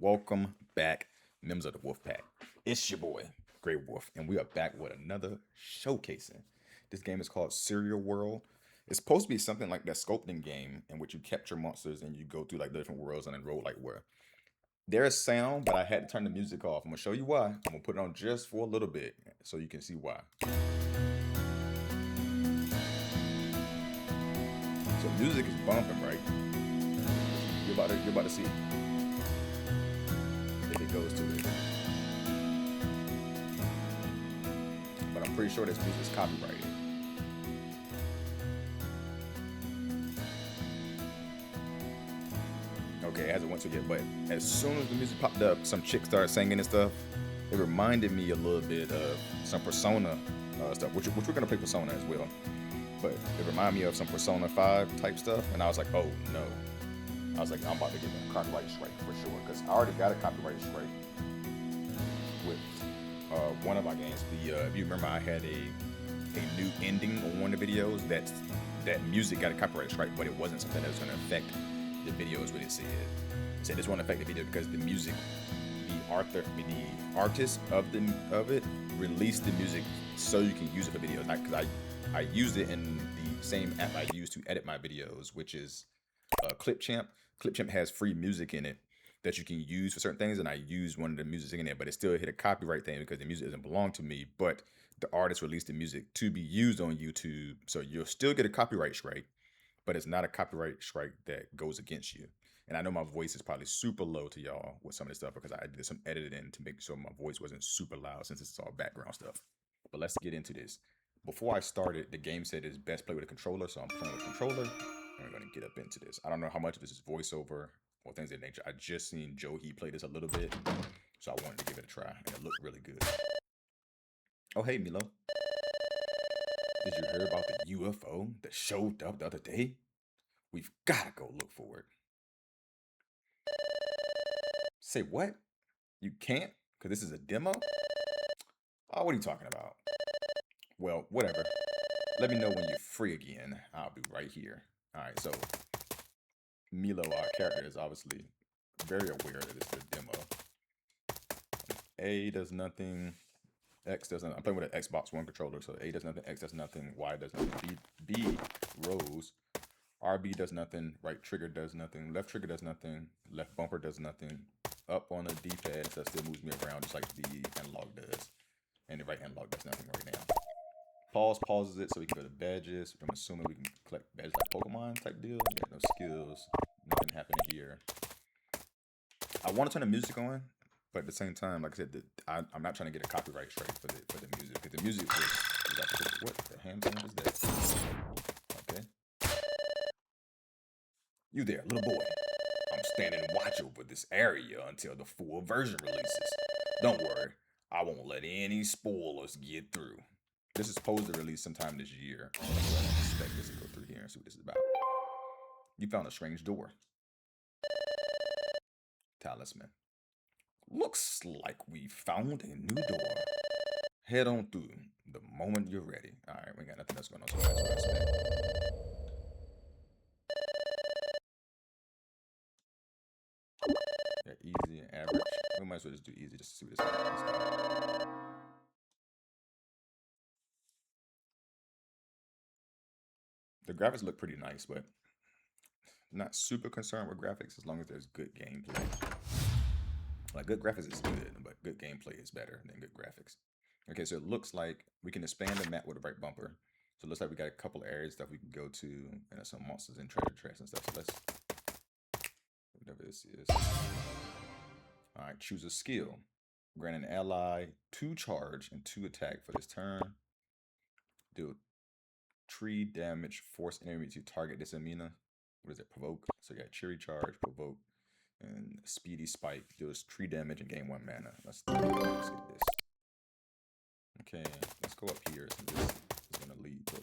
Welcome back, members of the Wolf Pack. It's your boy, Greiwolph, and we are back with another showcasing. This game is called Serial World. It's supposed to be something like that sculpting game in which you capture monsters and you go through like different worlds and then roll like where. There's sound, but I had to turn the music off. I'm gonna show you why. I'm gonna put it on just for a little bit so you can see why. So music is bumping, right? You're about to see if it goes to it. But I'm pretty sure this music is copyrighted. Okay, it hasn't went to yet, but as soon as the music popped up, some chick started singing and stuff. It reminded me a little bit of some Persona stuff, which we're gonna play Persona as well. But it reminded me of some Persona 5 type stuff, and I was like, oh no. I was like, I'm about to get a copyright strike for sure, because I already got a copyright strike with one of my games. If you remember, I had a new ending on one of the videos that music got a copyright strike, but it wasn't something that was going to affect the video, is what it said. It said this won't affect the video because the music, the artist of it released the music so you can use it for videos. Because I used it in the same app I use to edit my videos, which is Clipchamp. Clipchamp has free music in it that you can use for certain things, and I used one of the music in it, but it still hit a copyright thing because the music doesn't belong to me, but the artist released the music to be used on YouTube, so you'll still get a copyright strike, but it's not a copyright strike that goes against you. And I know my voice is probably super low to y'all with some of this stuff because I did some editing to make sure my voice wasn't super loud since it's all background stuff. But let's get into this. Before I started, the game said it's best play with a controller, so I'm playing with a controller. And we're gonna get up into this. I don't know how much of this is voiceover or things of that nature. I just seen Joe he play this a little bit, so I wanted to give it a try, and it looked really good. Oh hey Milo, did you hear about the UFO that showed up the other day? We've gotta go look for it. Say what? You can't? Cause this is a demo? Oh, what are you talking about? Well, whatever. Let me know when you're free again. I'll be right here. Alright, so Milo, our character, is obviously very aware that it's a demo. A does nothing. X does nothing. I'm playing with an Xbox One controller, so A does nothing, X does nothing, Y does nothing, B rose, RB does nothing, right trigger does nothing, left trigger does nothing, left bumper does nothing, up on the D-pad, so that still moves me around just like the analog does, and the right analog does nothing right now. Pause pauses it so we can go to badges. I'm assuming we can collect badges like Pokemon type deal. Yeah, no skills, nothing happening here. I want to turn the music on, but at the same time, like I said, I'm not trying to get a copyright strike for the music, because the music was actually, what the hamster is that? Okay, you there, little boy? I'm standing watch over this area until the full version releases. Don't worry, I won't let any spoilers get through. This is supposed to release sometime this year. So I expect this to go through here and see what this is about. You found a strange door. Talisman. Looks like we found a new door. Head on through the moment you're ready. Alright, we got nothing else going on, so that's what I expect. Yeah, easy and average. We might as well just do easy just to see what this is. The graphics look pretty nice, but not super concerned with graphics as long as there's good gameplay. Like, good graphics is good, but good gameplay is better than good graphics. Okay, so it looks like we can expand the map with the right bumper. So it looks like we got a couple areas that we can go to, and there's some monsters and treasure chests and stuff. So let's, whatever this is. Alright, choose a skill. Grant an ally 2 charge and 2 attack for this turn. Do 3 damage, force enemy to target this Anima. What is it? Provoke. So you got Cheery Charge, Provoke, and Speedy Spike. Deals 3 damage and gain 1 mana. Let's get this. Okay, let's go up here. So this is going to lead to...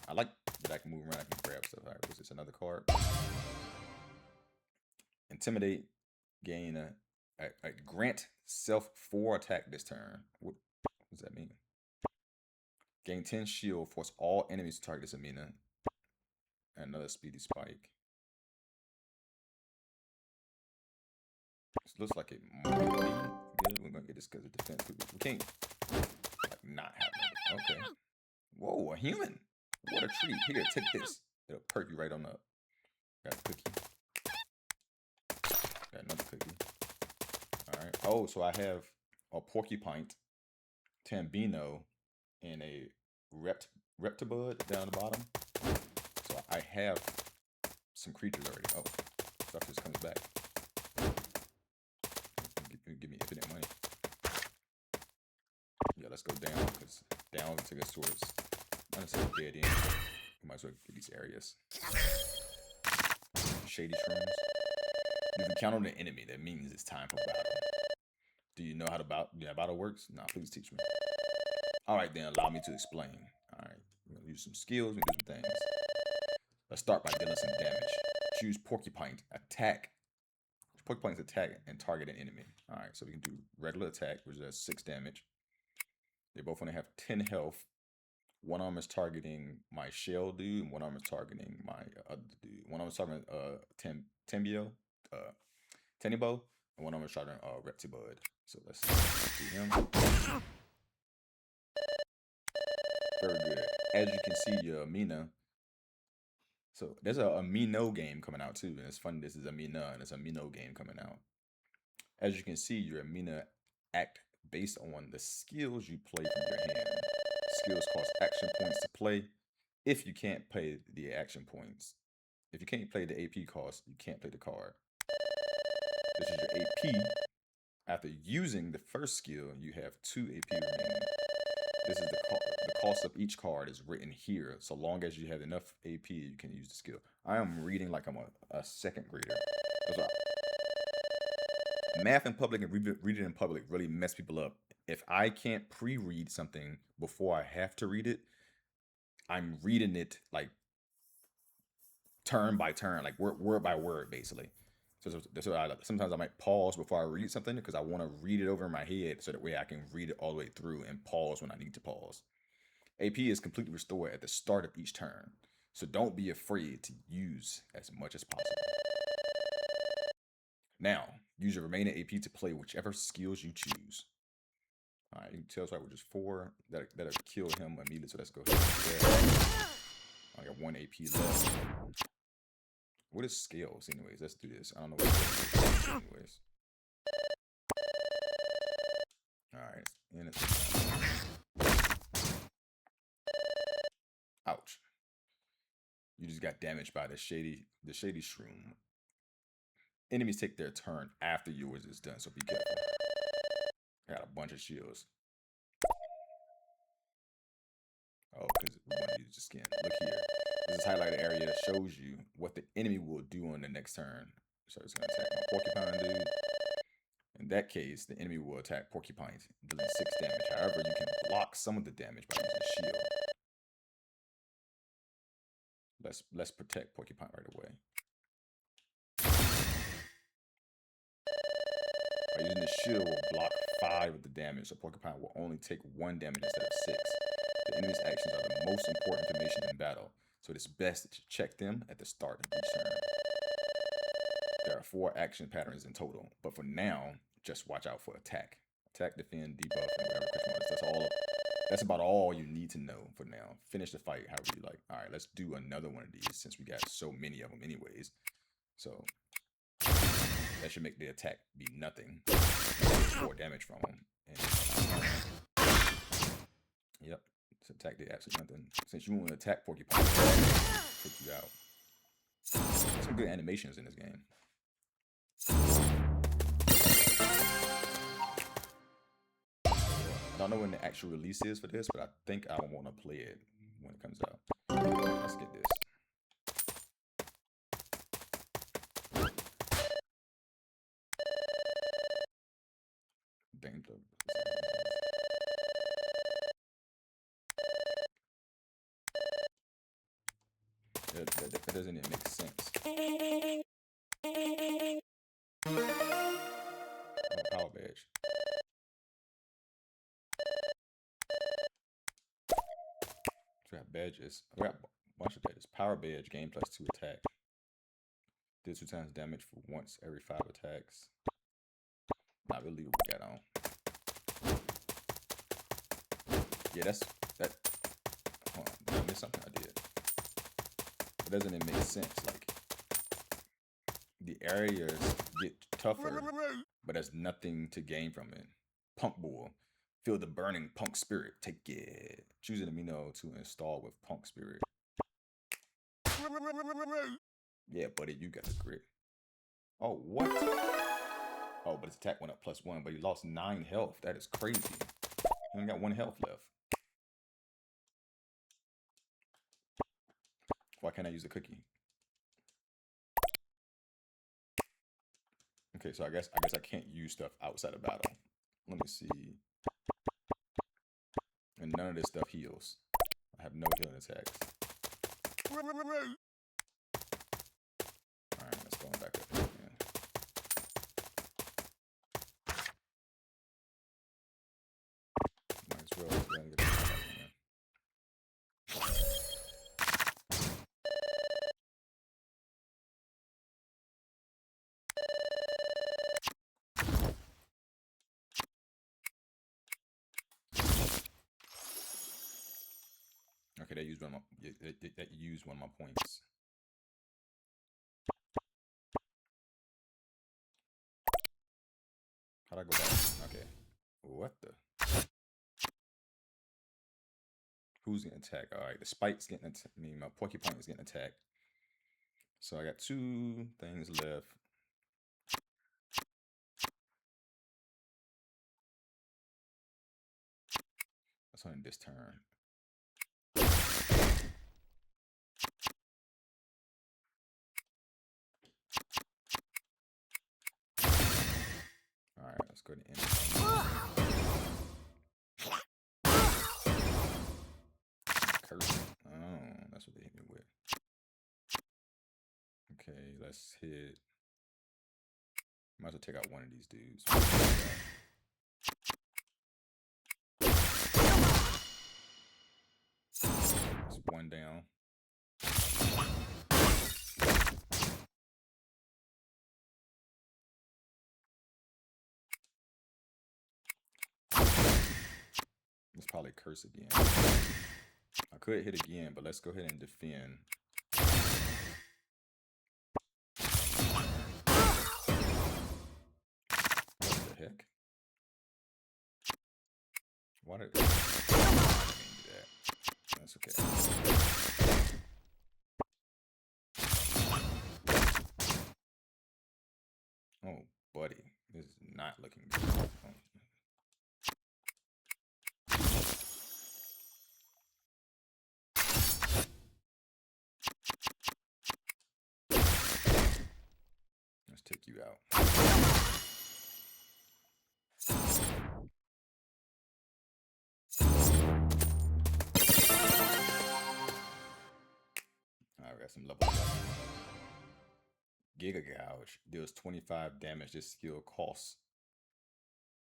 I like that I can move around, I can grab stuff. Alright, was this another card? Intimidate. Gain a grant self 4 attack this turn. What does that mean? Gain 10 shield, force all enemies to target this Anima. And another speedy spike. looks like it might be good. We're gonna get this because of defense. We can't like not have it. Okay. Whoa, a human. What a treat. Here, take this. It'll perk you right on up. Got a cookie. Got another cookie. Alright. Oh, so I have a porcupine, tambino, and a reptibud down the bottom. So I have some creatures already. Oh, stuff just comes back. Give me infinite money. Yeah, let's go down, because down to us towards, not necessarily dead end. We might as well get these areas. Shady shrooms. You've encountered an enemy. That means it's time for battle. Do you know how battle works? Nah, please teach me. Alright then, allow me to explain. Alright, we're gonna use some skills, we do some things. Let's start by dealing some damage. Choose Porcupine's attack. Porcupine's attack and target an enemy. Alright, so we can do regular attack, which does 6 damage. They both only have 10 health. One arm is targeting my shell dude, and one arm is targeting my other dude. One arm is targeting Tenbo, and one arm is targeting Reptibud. So let's do him. Very good. As you can see, your Amina. So there's a Amino game coming out too, and it's funny. This is Amina, and it's a Amino game coming out. As you can see, your Amina act based on the skills you play from your hand. Skills cost action points to play. If you can't play the action points, if you can't play the AP cost, you can't play the card. This is your AP. After using the first skill, you have 2 AP remaining. This is the cost of each card is written here. So long as you have enough AP, you can use the skill. I am reading like I'm a second grader. Math in public and reading in public really mess people up. If I can't pre-read something before I have to read it, I'm reading it like turn by turn, like word by word, basically. So sometimes I might pause before I read something because I want to read it over in my head so that way I can read it all the way through and pause when I need to pause. AP is completely restored at the start of each turn, so don't be afraid to use as much as possible. Now, use your remaining AP to play whichever skills you choose. Alright, you can tell us we're just 4. That'll kill him immediately, so let's go ahead. I got 1 AP left. What is scales, anyways? Let's do this. I don't know what it is, anyways. Alright, and it's... Ouch. You just got damaged by the shady shroom. Enemies take their turn after yours is done, so be careful. I got a bunch of shields. Oh, because we want to use the skin. Look here. This is highlighted area that shows you what the enemy will do on the next turn. So it's going to attack my porcupine dude. In that case, the enemy will attack porcupine, dealing 6 damage. However, you can block some of the damage by using shield. Let's protect porcupine right away. By using the shield, will block 5 of the damage, so porcupine will only take 1 damage instead of 6. The enemy's actions are the most important information in battle, so it is best to check them at the start of each turn. There are 4 action patterns in total, but for now, just watch out for attack. Attack, defend, debuff, and whatever question marks. That's about all you need to know for now. Finish the fight however you like. Alright, let's do another one of these since we got so many of them anyways. So that should make the attack be nothing. 4 damage from them. And, yep. This attack did absolutely nothing. Since you want to attack porcupine, take you out. Some good animations in this game. I don't know when the actual release is for this, but I think I want to play it when it comes out. Let's get this. That doesn't even make sense. Power badge. We got badges. We got a bunch of badges. Power badge, game plus 2 attack. Did 2 times damage for once every 5 attacks. Not really what we got on. Yeah, that. Hold on, did I miss something? I did. But doesn't it make sense? Like, the areas get tougher, but there's nothing to gain from it. Punk Bull. Feel the burning punk spirit. Take it. Choose an amino to install with punk spirit. Yeah, buddy, you got the grit. Oh, what? Oh, but his attack went up +1, but he lost 9 health. That is crazy. He only got 1 health left. Why can't I use the cookie? Okay, so I guess I can't use stuff outside of battle. Let me see. And none of this stuff heals. I have no healing attacks. Alright, let's go back up here again. Might as well go and get the back in there. Okay, that used one of my points. How'd I go back? Okay. What the? Who's getting attacked? Alright, the spike's getting attacked. I mean, my porcupine is getting attacked. So I got 2 things left. That's on this turn. Alright, let's go to the end. Curse. Oh, that's what they hit me with. Okay, let's hit. Might as well take out one of these dudes. It's 1 down. Let's probably curse again. I could hit again, but let's go ahead and defend. What the heck? Why did I didn't mean to do that? That's okay. Oh, buddy. This is not looking good. Oh. Let's take you out. Alright, we got some level 1. Giga Gouge deals 25 damage. This skill costs.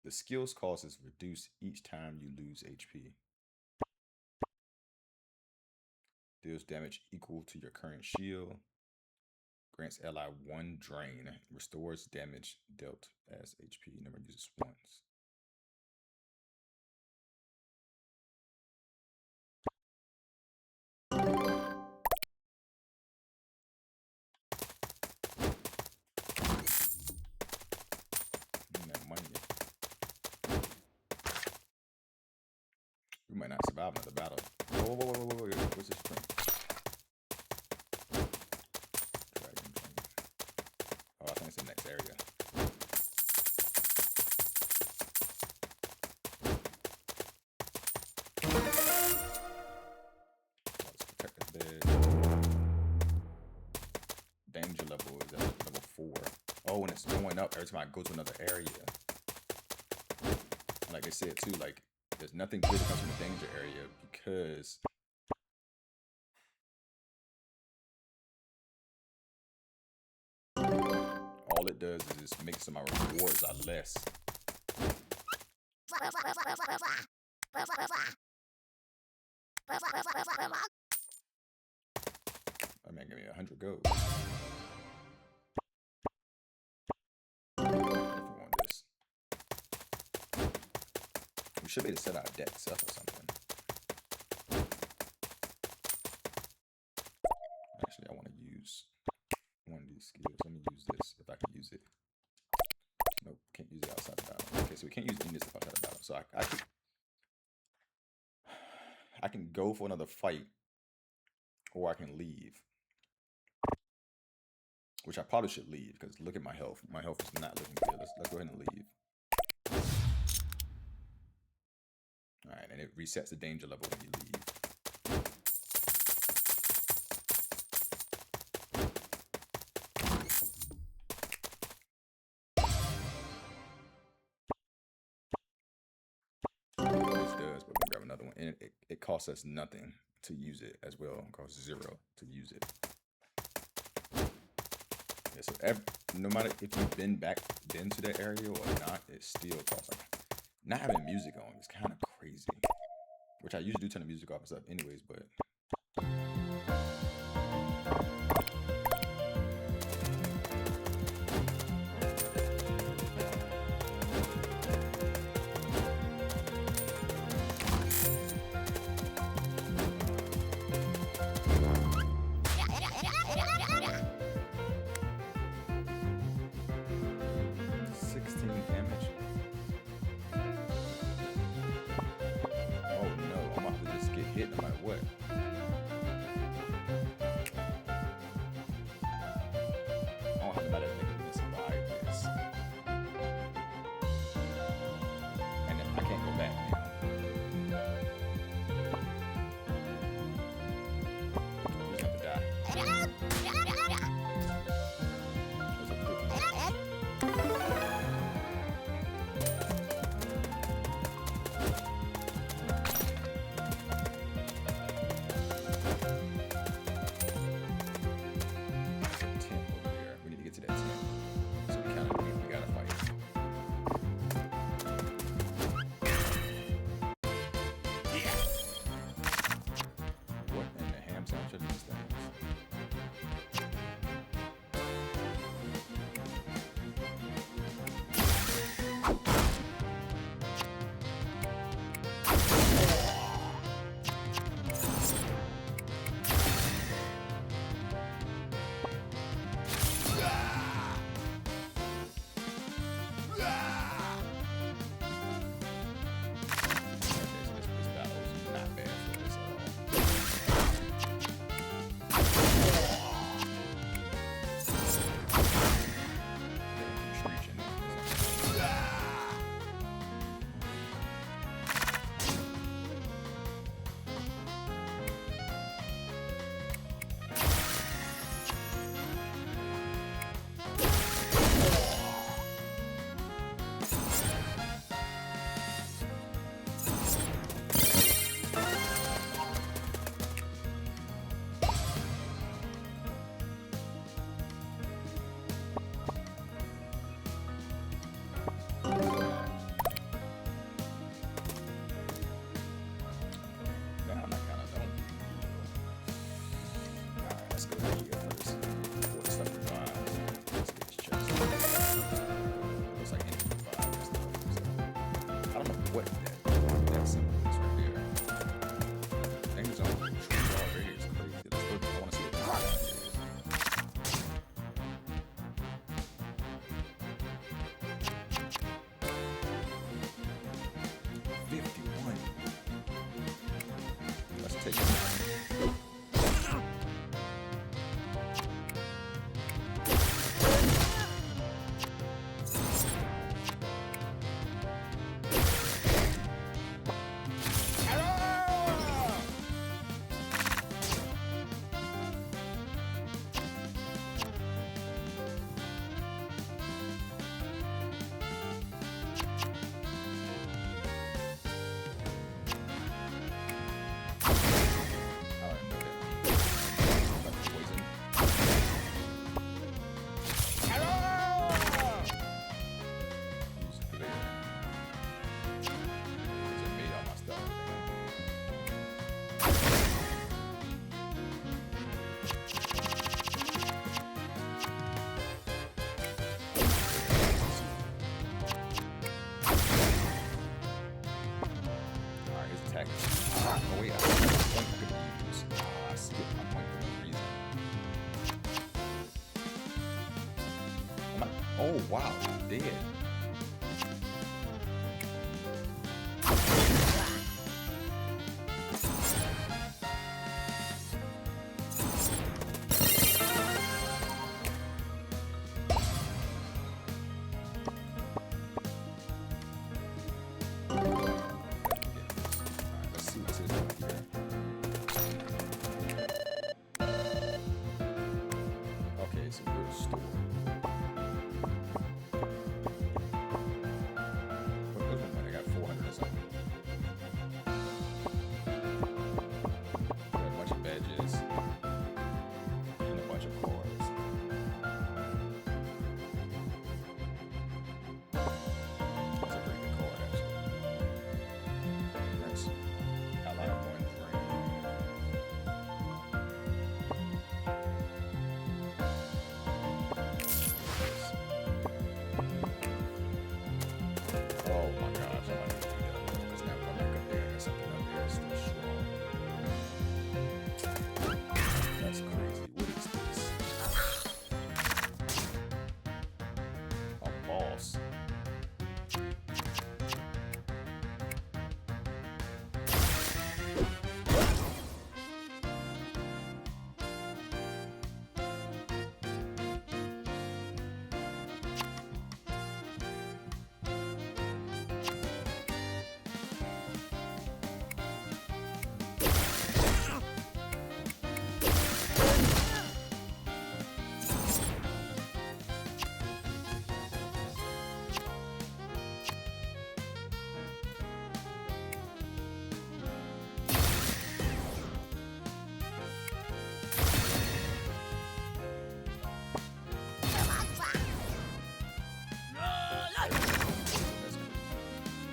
The skill's cost is reduced each time you lose HP. Deals damage equal to your current shield. Grants ally 1 drain. Restores damage dealt as HP. Never uses once. We might not survive another battle. Whoa, what's this drink? Dragon drink. Oh, I think it's the next area. Let's protect the bed. Danger level is at level 4. Oh, and it's going up every time I go to another area. Like I said too, like, there's nothing good that comes from the danger area because all it does is just make so my rewards are less. I mean, give me 100 gold. If you want this. We should be able to set our decks up or something. Actually, I want to use one of these skills. Let me use this if I can use it. Nope, can't use it outside the battle. Okay, so we can't use any of this stuff outside the battle. So I can go for another fight, or I can leave. Which I probably should leave, because look at my health. My health is not looking good. Let's go ahead and leave. Alright, and it resets the danger level when you leave. This does, but we'll grab another one. And it costs us nothing to use it as well. It costs 0 to use it. Yeah, so no matter if you've been back into that area or not, it still costs. Like, not having music on is kind of crazy. Which I usually do turn the music off and stuff anyways, but... hit no matter what. I don't have to matter if they survive this. And I can't go back now. You just have to die. Oh wow, he did.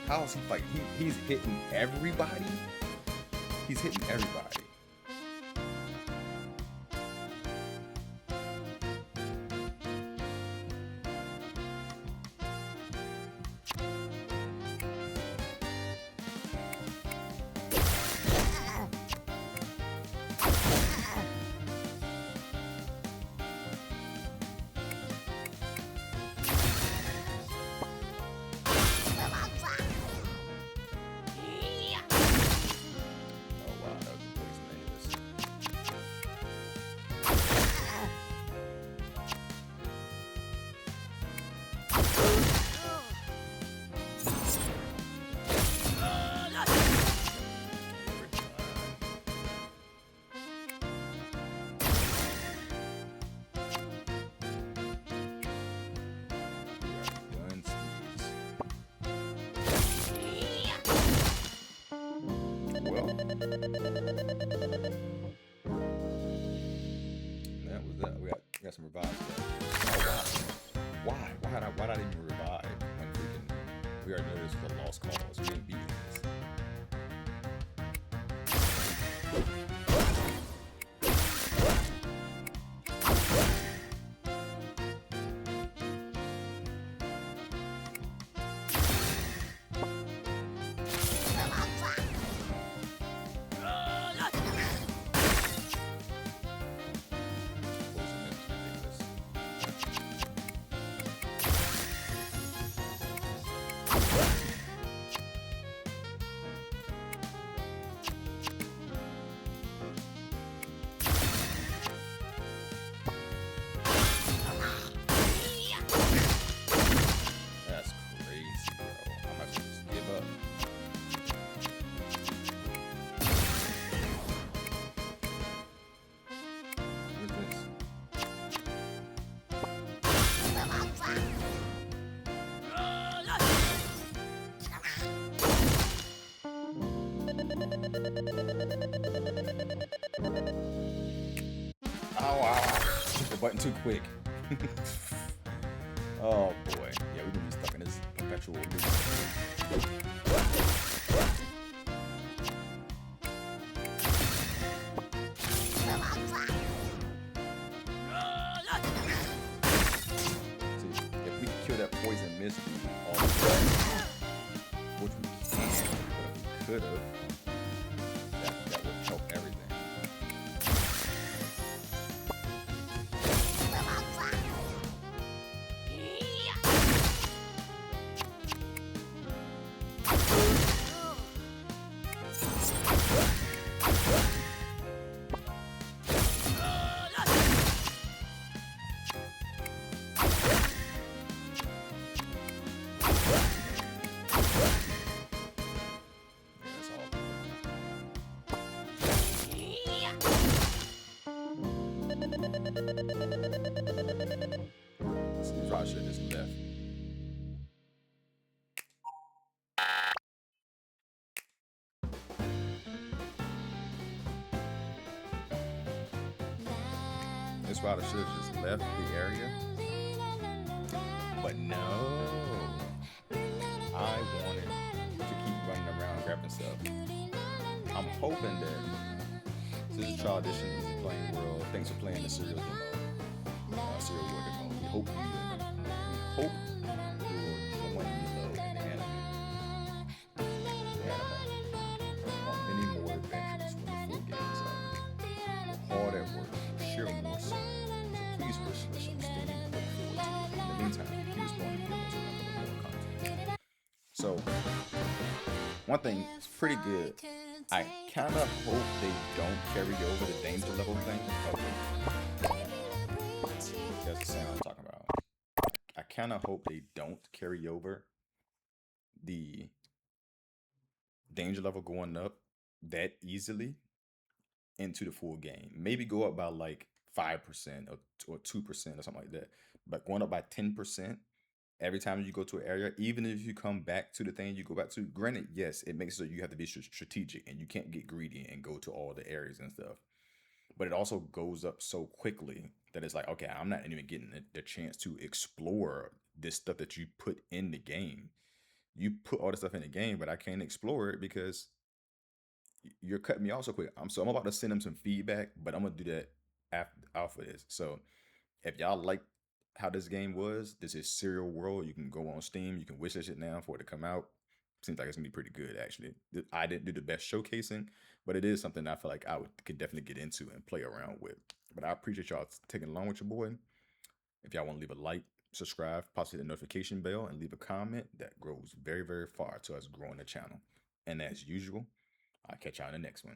How is he fighting? He's hitting everybody? He's hitting everybody. That was that. We got some revives left. Oh wow. Why not even revive when we already know this was a lost cause. We didn't beat this. Push the button too quick. Oh boy. Yeah, we're gonna be stuck in this perpetual loop. See, if we kill that poison mist all the time, which we can't, but if we could have, that would help everything. That's all. Probably should have just left. This route I should have just left the area. But no. I wanted to keep running around grabbing stuff. I'm hoping that this is Trial Edition Easy Playing World. Thanks for playing the serial demo. Serial war demo. We hope you'll join Milo in the Anima. On many more adventures when the full game is out. We're hard at work. Share more soon. So please wish us some Steam and look forward to it. In the meantime, please spawn the demos and uncover more content. So, one thing is pretty good. I kind of hope they don't carry over the danger level thing. Okay. That's the sound I'm talking about. I kind of hope they don't carry over the danger level going up that easily into the full game. Maybe go up by like 5% or 2% or something like that. But going up by 10% every time you go to an area, even if you come back to the thing you go back to, granted, yes, it makes it so you have to be strategic and you can't get greedy and go to all the areas and stuff. But it also goes up so quickly that it's like, okay, I'm not even getting the chance to explore this stuff that you put in the game. You put all the stuff in the game, but I can't explore it because you're cutting me off so quick. I'm about to send them some feedback, but I'm gonna do that after this. So if y'all like how this game was, this is Serial World. You can go on Steam. You can wish that shit now for it to come out. Seems like it's gonna be pretty good actually. I didn't do the best showcasing, but it is something I feel like could definitely get into and play around with. But I appreciate y'all taking along with your boy. If y'all want to leave a like, subscribe, possibly the notification bell, and leave a comment, that grows very, very far to us growing the channel. And as usual, I'll catch y'all in the next one.